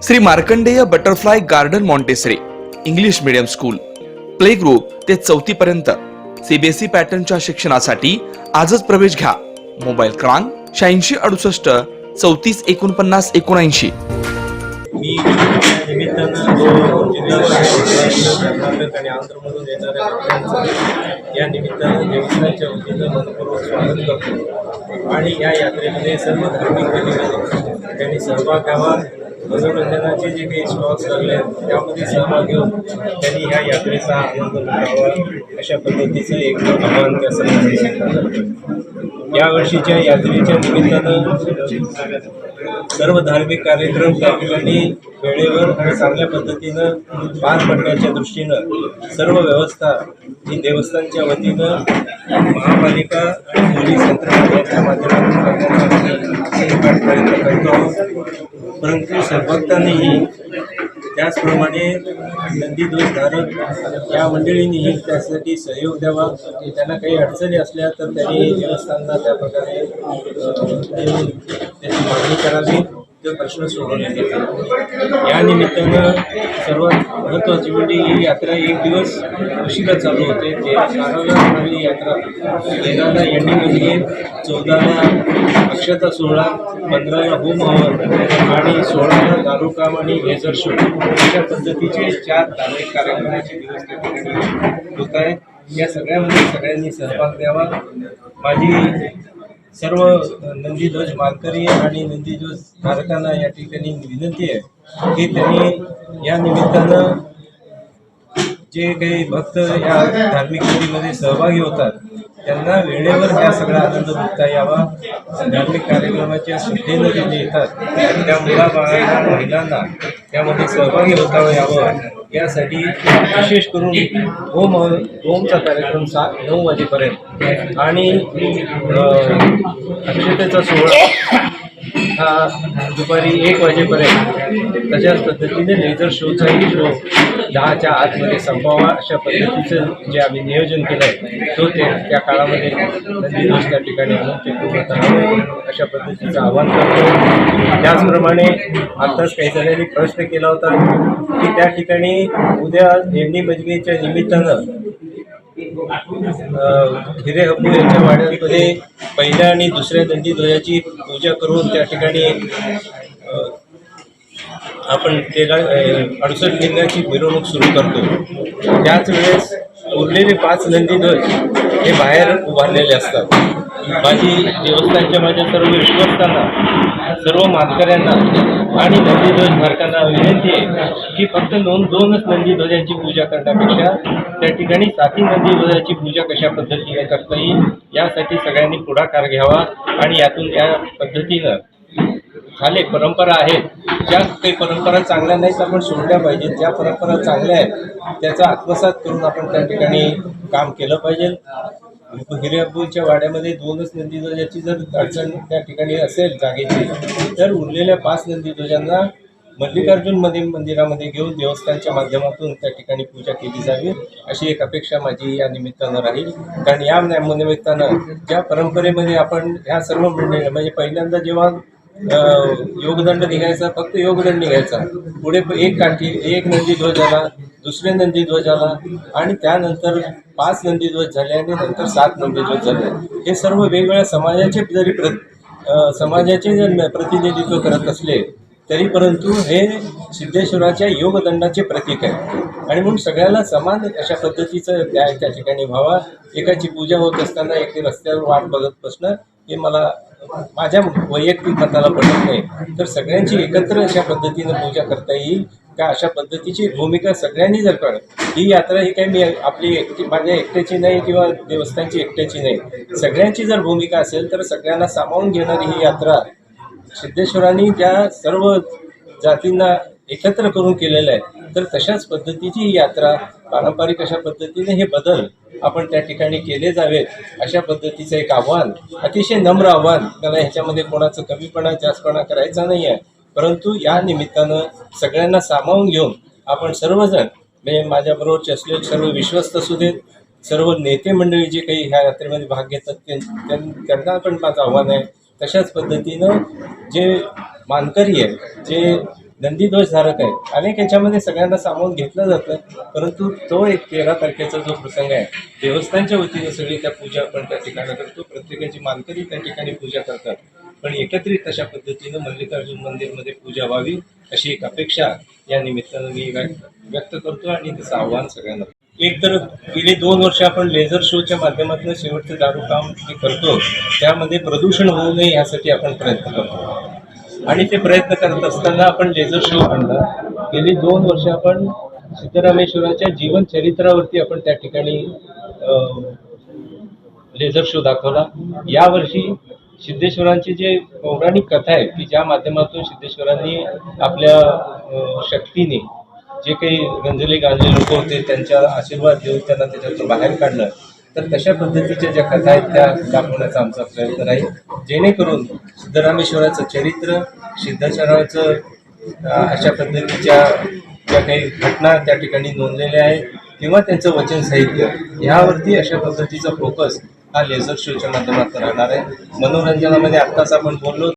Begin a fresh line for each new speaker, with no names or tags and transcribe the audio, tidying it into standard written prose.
Shri Markandey butterfly garden Montessori English medium school play group ते 4थी पर्यंत सीबीएसई पॅटर्नच्या शिक्षणासाठी आजच प्रवेश घ्या. मोबाईल क्रमांक 8668 34 49 79.
मी निमित्तानं जिल्हा कर्नाटक आणि आंध्रमधून येणाऱ्या भक्तांचं या निमित्तानं देवस्थानच्या वतीनं मनपूर्वक स्वागत करतो आणि या यात्रेमध्ये सर्व धार्मिक विधीमध्ये त्यांनी सहभाग घ्यावा. मनोरंजनाचे जे काही स्टॉल्स लागले आहेत त्यामध्ये सहभाग घेऊन त्यांनी ह्या यात्रेचा आनंद लुटावा अशा पद्धतीचं एक आव्हान त्या सर्वांनी. यावर्षीच्या यात्रेच्या निमित्तानं सर्व धार्मिक कार्यक्रम त्या ठिकाणी वेळेवर आणि चांगल्या पद्धतीनं पार पडण्याच्या दृष्टीनं सर्व व्यवस्था ही देवस्थानच्या वतीनं महापालिका आणि पोलीस यंत्रणा यांच्या माध्यमातून करण्याचा प्रयत्न करतो. परंतु सर्वभक्तांनीही त्याचप्रमाणे नंदीध्वजधारक या मंडळींनीही त्यासाठी सहयोग द्यावा. त्यांना काही अडचणी असल्या तर त्यांनी देवस्थानला त्या प्रकारे त्याची मागणी करावी, तो प्रश्न सोडवण्यात येतो. या निमित्तानं सर्वात महत्त्वाची म्हणजे ही यात्रा एक दिवस उशिरा चालू होते. 12ला होणारी यात्रा 13ला एंडिंगमध्ये, 14ला अक्षता सोहळा, 15ला होम हवन आणि 16ला दारूकाम आणि लेझर शो अशा पद्धतीचे 4 धार्मिक कार्यक्रमाचे दिवस त्या ठिकाणी होत आहेत. या सगळ्यामध्ये सगळ्यांनी सहभाग द्यावा. माझी सर्व नंदीध्वज मानकरी आणि नंदीध्वज धारकांना या ठिकाणी विनंती आहे की त्यांनी या निमित्तानं जे काही भक्त या धार्मिक विधीमध्ये सहभागी होतात त्यांना वेळेवर हा सगळा आनंद लुटता यावा. धार्मिक कार्यक्रमाच्या श्रद्धेनं जे येतात त्या मुलाबाळांना महिलांना त्यामध्ये सहभागी होता यावं यासाठी विशेष करून होमचा कार्यक्रम 9 वाजेपर्यंत आणि अक्षतेचा सोहळा हा दुपारी 1 वाजेपर्यंत, तशाच पद्धतीने लेझर शोचाही शो 10च्या आतमध्ये संपवावा अशा पद्धतीचं जे आम्ही नियोजन केलं आहे तो त्या काळामध्ये नंदीध्वज त्या ठिकाणी आणून ते पूर्ण करावे अशा पद्धतीचं आवाहन करतो. त्याचप्रमाणे आत्ताच काही जणांनी प्रश्न केला होता की त्या ठिकाणी उद्या एंडी मजगेच्या निमित्तानं हिरे हब्बू यांच्या वाड्यामध्ये पहिल्या आणि दुसऱ्या नंदीध्वजाची पूजा करून त्या ठिकाणी आपण त्याला 68 लिंगाची मिरवणूक सुरू करतो. त्याच वेळेस उरलेले 5 नंदीध्वज हे बाहेर उभारलेले असतात. माझी देवस्थानच्या माझ्या सर्व विश्वस्तांना, सर्व मानकऱ्यांना आणि नंदीध्वज धारकांना विनंती आहे की फक्त 2च नंदीध्वजांची पूजा करण्यापेक्षा त्या ठिकाणी 7ही नंदीध्वजाची पूजा कशा पद्धतीने करता येईल यासाठी सगळ्यांनी पुढाकार घ्यावा आणि यातून या पद्धतीनं झाले परंपरा आहेत, ज्या काही परंपरा चांगल्या नाहीत आपण सोडल्या पाहिजेत, ज्या परंपरा चांगल्या आहेत त्याचा आत्मसात करून आपण त्या ठिकाणी काम केलं पाहिजे. हिरे हब्बूच्या वाड्यामध्ये 2च नंदीध्वजाची जर अडचण त्या ठिकाणी असेल जागेची तर उरलेल्या 5 नंदीध्वजांना मल्लिकार्जुन मंदिरामध्ये घेऊन देवस्थानच्या माध्यमातून त्या ठिकाणी पूजा केली जावी अशी एक अपेक्षा माझी या निमित्तानं राहील. कारण या निमित्तानं ज्या परंपरेमध्ये आपण ह्या सर्व मंडळी म्हणजे पहिल्यांदा जेव्हा योगदंड निघायचा, फक्त योगदंड निघायचा, पुढे एक नंदीध्वज झाला, दुसरे नंदीध्वज झाला आणि त्यानंतर 5 नंदीध्वज झाले आणि नंतर 7 नंदीध्वज झाले. हे सर्व वेगवेगळ्या समाजाचे जरी समाजाचे जर प्रतिनिधित्व करत असले तरी परंतु हे सिद्धेश्वराच्या योगदंडाचे प्रतीक आहे आणि म्हणून सगळ्याला समान अशा पद्धतीचं त्या ठिकाणी व्हावा. एकाची पूजा होत असताना एक रस्त्यावर वाट बघत बसणं हे मला माझ्या वैयक्तिक मताला पटत नाही. तर सगळ्यांची एकत्र अशा पद्धतीनं पूजा करता येईल का अशा पद्धतीची भूमिका सगळ्यांनी जर कळत, ही यात्रा ही काही मी आपली माझ्या एकट्याची नाही किंवा देवस्थानची एकट्याची नाही, सगळ्यांची जर भूमिका असेल तर सगळ्यांना सामावून घेणारी ही यात्रा सिद्धेश्वरांनी ज्या सर्व जातींना एकत्र करून केलेलं आहे तर तशाच पद्धतीची ही यात्रा पारंपरिक अशा पद्धतीने हे बदल आपण त्या ठिकाणी केले जावेत अशा पद्धतीचं एक आव्हान, अतिशय नम्र आव्हान. त्याला ह्याच्यामध्ये कोणाचं कमीपणा जास्तपणा करायचा नाही आहे, परंतु या निमित्तानं सगळ्यांना सामावून घेऊन आपण सर्वजण म्हणजे माझ्याबरोबरचे असलेले सर्व विश्वस्त असू देत, सर्व नेते मंडळी जे काही ह्या यात्रेमध्ये भाग घेतात त्यांना पण माझं आव्हान आहे. तशाच पद्धतीनं जे मानकरी आहेत, जे नंदीध्वज धारक आहेत. अनेक याच्यामध्ये सगळ्यांना सामावून घेतलं जातं, परंतु तो एक 13 तारखेचा जो प्रसंग आहे, देवस्थानच्या वतीने सगळी त्या पूजा आपण त्या ठिकाणी करतो. प्रत्येकाची मानकरी त्या ठिकाणी पूजा करतात. पण एकत्रित अशा पद्धतीनं मल्लिकार्जुन मंदिरमध्ये पूजा व्हावी अशी एक अपेक्षा या निमित्तानं मी व्यक्त करतो आणि त्याचं आव्हान सगळ्यांना. एक तर गेली 2 वर्ष आपण लेझर शोच्या माध्यमातून शेवटचं दारू काम जे करतो त्यामध्ये प्रदूषण होऊ नये यासाठी आपण प्रयत्न करतो आणि ते प्रयत्न करत असताना आपण लेझर शो आणला. गेली 2 वर्ष आपण सिद्धरामेश्वराच्या जीवनचरित्रावरती आपण त्या ठिकाणी लेझर शो दाखवला. यावर्षी सिद्धेश्वरांची जे पौराणिक कथा आहे की ज्या माध्यमातून सिद्धेश्वरांनी आपल्या शक्तीने जे काही गंजले गांजले लोक होते त्यांच्या आशीर्वाद देऊन त्यांना त्याच्यातून बाहेर काढलं, तर तशा पद्धतीच्या ज्या कथा आहेत त्या दाखवण्याचा आमचा प्रयत्न राहील, जेणेकरून सिद्धरामेश्वराचं चरित्र, सिद्धेश्वराचं अशा पद्धतीच्या ज्या काही घटना त्या ठिकाणी नोंदलेल्या आहेत किंवा त्यांचं वचन साहित्य ह्यावरती अशा पद्धतीचा फोकस हा लेझर शोच्या माध्यमातून राहणार आहे. मनोरंजनामध्ये आत्ताच आपण बोललो